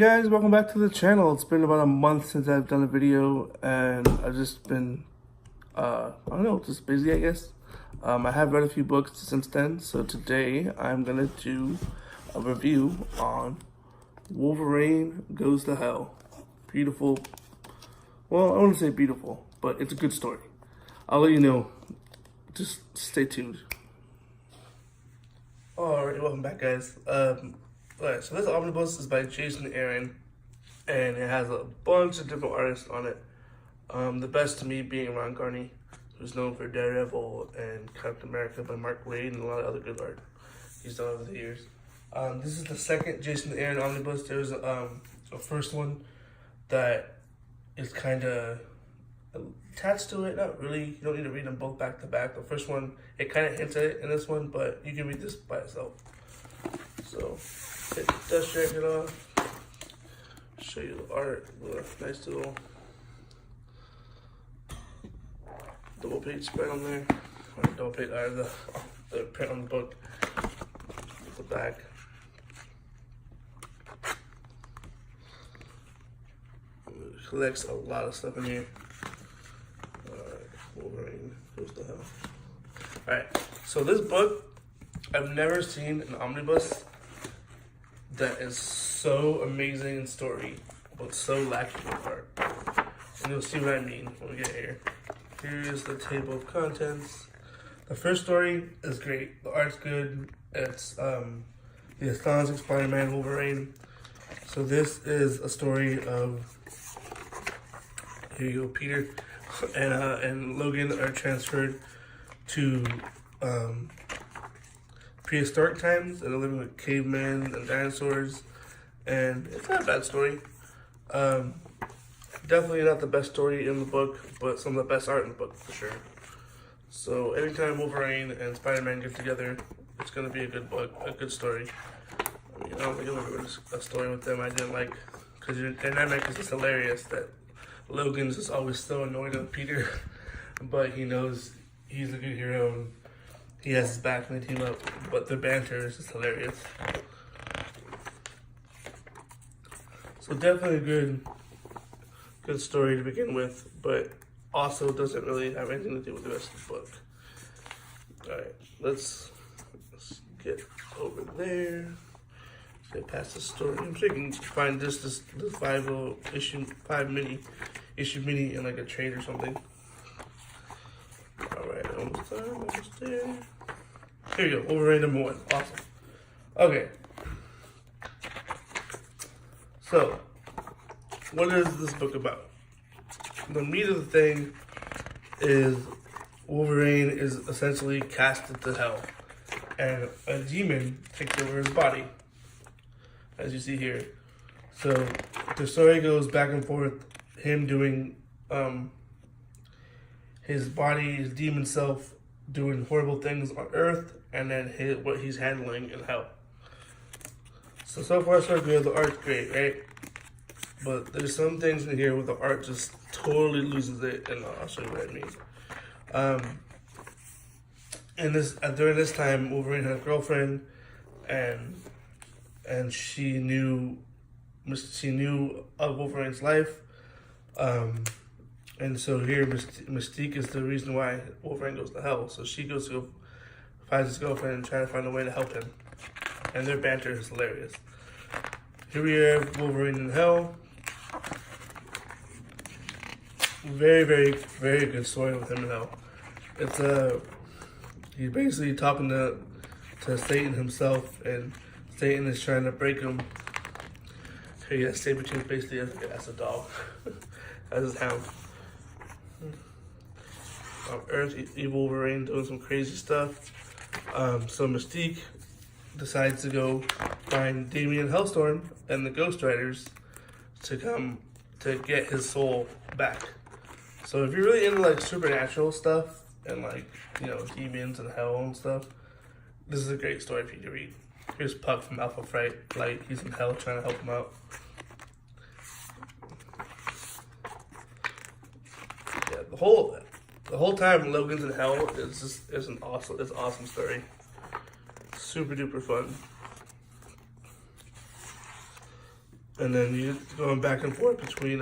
guys, welcome back to the channel. It's been about a month since I've done a video and I've just been, I don't know, just busy I guess. I have read a few books since then, so today I'm gonna do a review on Wolverine Goes to Hell. Beautiful, well I wouldn't say beautiful, but it's a good story. I'll let you know, just stay tuned. Alright, welcome back guys. Alright, so this Omnibus is by Jason Aaron, and it has a bunch of different artists on it. The best to me being Ron Garney, who's known for Daredevil and Captain America by Mark Waid and a lot of other good art he's done over the years. This is the second Jason Aaron Omnibus. There's a first one that is kind of attached to it. Not really. You don't need to read them both back to back. The first one, it kind of hints at it in this one, but you can read this by itself. So, hit the dust jacket off. Show you the art. Nice little double page spread on there. Or double page, the print on the book. The back. It collects a lot of stuff in here. Alright, Wolverine Goes to Hell. Alright, so this book, I've never seen an omnibus that is so amazing in story, but so lacking in art. And you'll see what I mean when we get here. Here's the table of contents. The first story is great. The art's good. It's the Astonishing Spider-Man Wolverine. So this is a story of, here you go, Peter and Logan are transferred to prehistoric times, and they're living with cavemen and dinosaurs, and it's not a bad story. Definitely not the best story in the book, but some of the best art in the book for sure. So anytime Wolverine and Spider-Man get together, it's gonna be a good book, a good story. I mean, I don't think I've ever read a story with them I didn't like, because their dynamic is just hilarious. That Logan's just always so annoyed with Peter, but he knows he's a good hero and he has his back when they team up, but the banter is just hilarious. So definitely a good story to begin with, but also doesn't really have anything to do with the rest of the book. Alright, let's get over there. Let's get past the story. I'm sure you can find this 5 mini in like a trade or something. Alright, almost there. Here you go, Wolverine number 1. Awesome. Okay. So, what is this book about? The meat of the thing is Wolverine is essentially casted to hell, and a demon takes over his body, as you see here. So, the story goes back and forth, him doing his body, his demon self, doing horrible things on Earth, and then what he's handling in hell. So far so good. The art's great, right? But there's some things in here where the art just totally loses it, and I'll show you what I mean. And during this time, Wolverine had a girlfriend, and she knew of Wolverine's life. And so here, Mystique is the reason why Wolverine goes to hell. So she goes to find his girlfriend and try to find a way to help him. And their banter is hilarious. Here we have Wolverine in hell. Very, very, very good story with him in hell. It's he's basically talking to Satan himself, and Satan is trying to break him. Here you got Sabretooth basically as a dog, as his hound. On Earth, evil Wolverine doing some crazy stuff. So Mystique decides to go find Damien Hellstorm and the Ghost Riders to come to get his soul back. So if you're really into like supernatural stuff and like, you know, demons and hell and stuff, this is a great story for you to read. Here's Puck from Alpha Fright, like he's in hell trying to help him out. Yeah, the whole time Logan's in hell is an awesome story. Super duper fun. and then you going back and forth between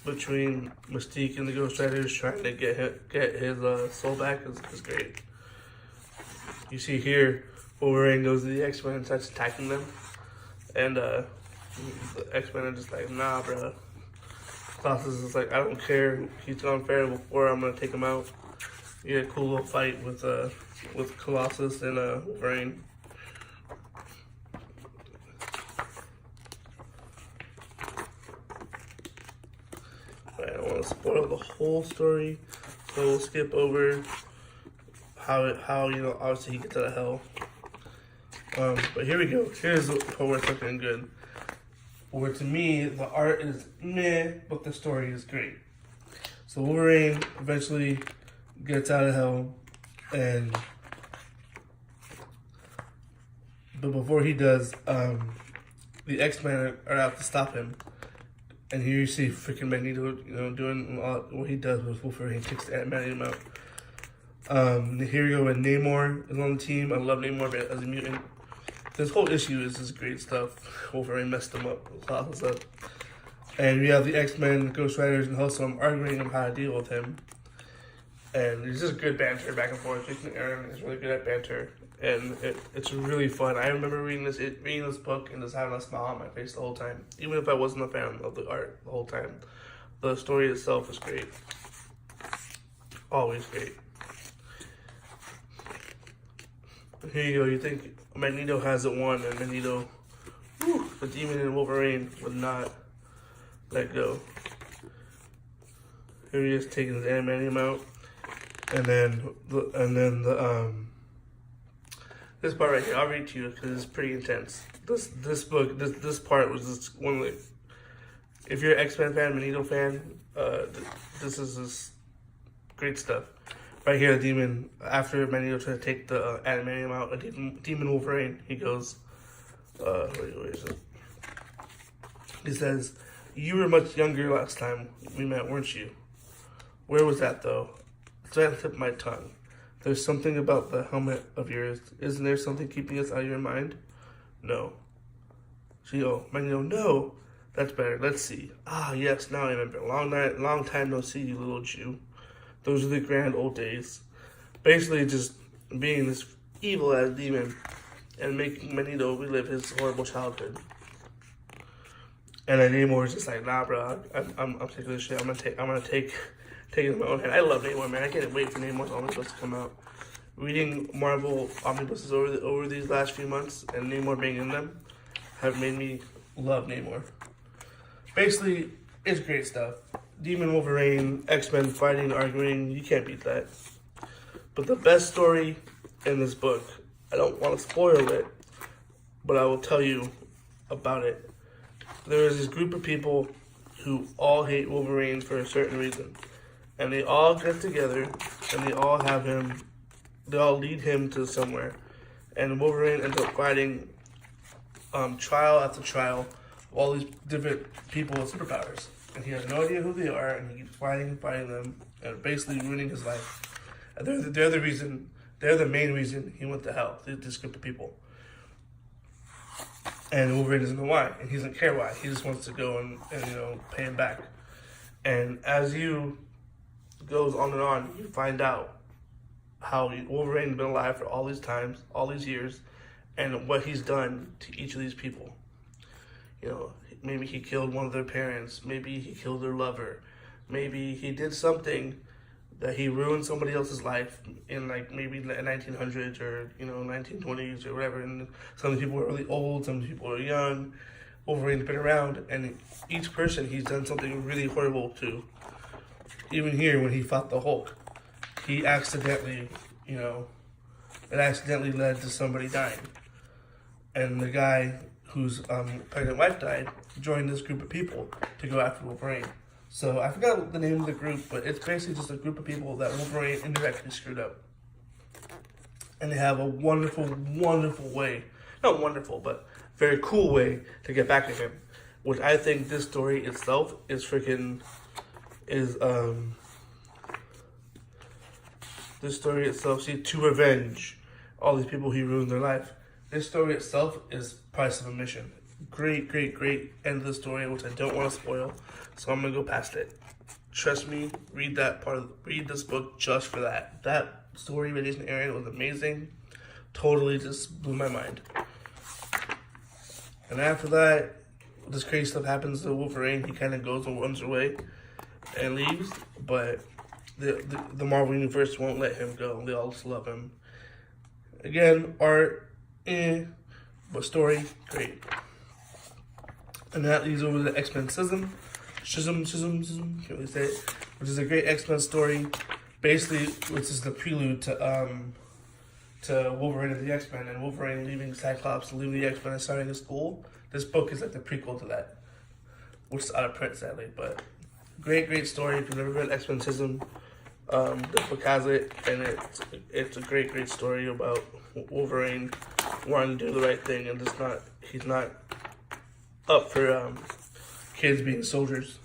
Mystique and the Ghost Riders trying to get his soul back is great. You see here, Wolverine goes to the X-Men and starts attacking them, and the X-Men are just like, nah, bro. Colossus is like, I don't care. He's gone fair before. I'm gonna take him out. You had a cool little fight with Colossus and Wolverine. I don't want to spoil the whole story, so we'll skip over how you know, obviously he gets out of hell. But here we go. Here's where it's looking good. Where to me, the art is meh, but the story is great. So Wolverine eventually gets out of hell, but before he does, the X-Men are out to stop him. And here you see freaking Magneto, you know, doing what he does with Wolverine. He takes the adamantium out. Here we go with Namor is on the team. I love Namor as a mutant. This whole issue is just great stuff. Wolverine messed him up, Colossus up. And we have the X-Men, Ghost Riders, and Hellstorm arguing on how to deal with him. And it's just good banter back and forth. Jason Aaron is really good at banter, and it's really fun. I remember reading this book and just having a smile on my face the whole time, even if I wasn't a fan of the art the whole time. The story itself is great, always great. Here you go. You think Magneto hasn't won, and Magneto, the Demon and Wolverine would not let go. Here he is taking his adamantium out, and then this part right here, I'll read to you because it's pretty intense. This part was just one of the, if you're an X-Men fan, Magneto fan, this is just great stuff. Right here, the Demon, after Magneto tries to take the adamantium out, a Demon Wolverine, he goes, where is it? He says, "You were much younger last time we met, weren't you? Where was that, though? It's right on the tip of my tongue. There's something about the helmet of yours. Isn't there something keeping us out of your mind?" "No." Magneto, "No. That's better. Let's see. Ah, yes, now I remember. Long time no see, you little Jew. Those are the grand old days." Basically, just being this evil-ass demon and making Magneto relive his horrible childhood. And then Namor is just like, nah, bro, I'm sick of this shit. I'm gonna take it in my own hand. I love Namor, man. I can't wait for Namor's Omnibus to come out. Reading Marvel Omnibuses over these last few months and Namor being in them have made me love Namor. Basically, it's great stuff. Demon Wolverine, X-Men fighting, arguing, you can't beat that. But the best story in this book, I don't want to spoil it, but I will tell you about it. There is this group of people who all hate Wolverine for a certain reason. And they all get together, and they all lead him to somewhere. And Wolverine ends up fighting trial after trial of all these different people with superpowers. And he has no idea who they are, and he keeps fighting them, and basically ruining his life. And they're the main reason he went to hell, this group of people. And Wolverine doesn't know why, and he doesn't care why. He just wants to go and pay him back. And as you goes on, you find out how Wolverine's been alive for all these times, all these years, and what he's done to each of these people. Maybe he killed one of their parents, maybe he killed their lover, maybe he did something that he ruined somebody else's life in maybe the 1900s or 1920s or whatever. And some people were really old, some people were young. Wolverine's been around, and each person he's done something really horrible to. Even here, when he fought the Hulk, he accidentally, it accidentally led to somebody dying. And the guy whose pregnant wife died joined this group of people to go after Wolverine. So I forgot the name of the group, but it's basically just a group of people that Wolverine indirectly screwed up. And they have a wonderful, wonderful way, not wonderful, but very cool way to get back at him. Which I think this story itself is this story itself, to revenge all these people he ruined their life. This story itself is price of admission. Great end of the story, which I don't want to spoil, so I'm gonna go past it. Trust me, read this book just for that. That story, Radiation Aaron, was amazing. Totally just blew my mind. And after that, this crazy stuff happens to Wolverine. He kind of goes and runs away and leaves, but the Marvel Universe won't let him go. They all just love him. Again, art, but story, great. And that leads over to the X-Men Schism, can't really say it, which is a great X-Men story, basically, which is the prelude to Wolverine and the X-Men, and Wolverine leaving Cyclops and leaving the X-Men and starting a school. This book is like the prequel to that, which is out of print, sadly, but great story. If you've never read X-Men Schism, this book has it, and it's a great story about Wolverine wanting to do the right thing, and he's not up for kids being soldiers.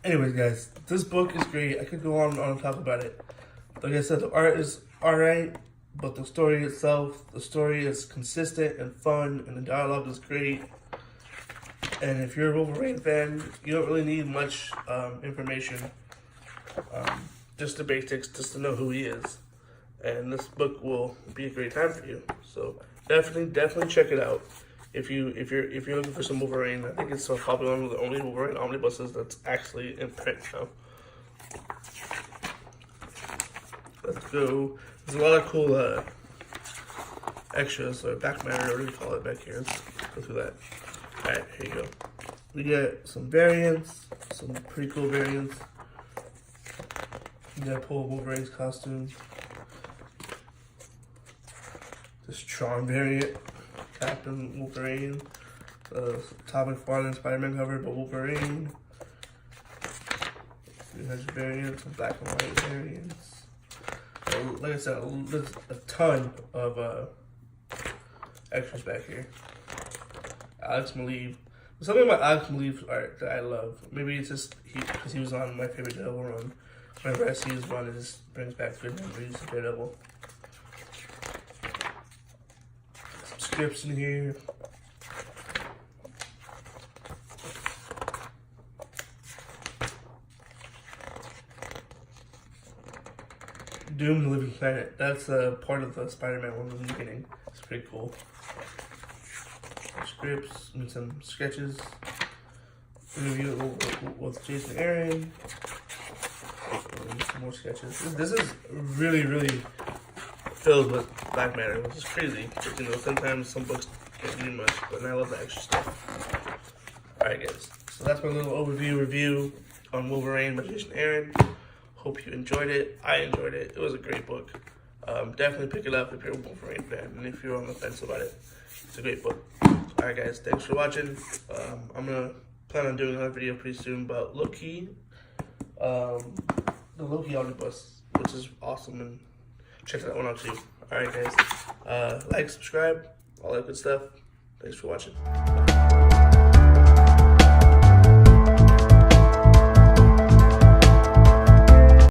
Anyways, guys, this book is great. I could go on and talk about it. Like I said, the art is alright, but the story itself, the story is consistent and fun, and the dialogue is great. And if you're a Wolverine fan, you don't really need much information. Just the basics, just to know who he is. And this book will be a great time for you. So definitely check it out. If you're looking for some Wolverine, I think it's probably one of the only Wolverine omnibuses that's actually in print now. Let's go. There's a lot of cool extras, or back matter, whatever you call it, back here. Let's go through that. Alright, here you go. We get some variants, some pretty cool variants. You gotta pull Wolverine's costume. This Tron variant, Captain Wolverine. Topic Farland Spider-Man cover, but Wolverine. There's variants, some black and white variants. Like I said, there's a ton of extras back here. Alex Maleev. There's something about Alex Maleev's art that I love. Maybe it's just because he was on my favorite Daredevil run. Whenever I see his run, it just brings back good memories of Daredevil. Some scripts in here. Doom the Living Planet. That's part of the Spider-Man one in the beginning. It's pretty cool. Some scripts and some sketches. Interview with Jason Aaron. And some more sketches. This is really filled with black matter, which is crazy. But, you know, sometimes some books can't do much, but I love the extra stuff. Alright, guys. So that's my little overview review on Wolverine by Jason Aaron. Hope you enjoyed it. I enjoyed it. It was a great book. Definitely pick it up if you're a Wolverine fan, and if you're on the fence about it, it's a great book. Alright guys, thanks for watching. I'm gonna plan on doing another video pretty soon about Loki, the Loki Omnibus, which is awesome, and check that one out too. Alright guys, like, subscribe, all that good stuff. Thanks for watching. Bye.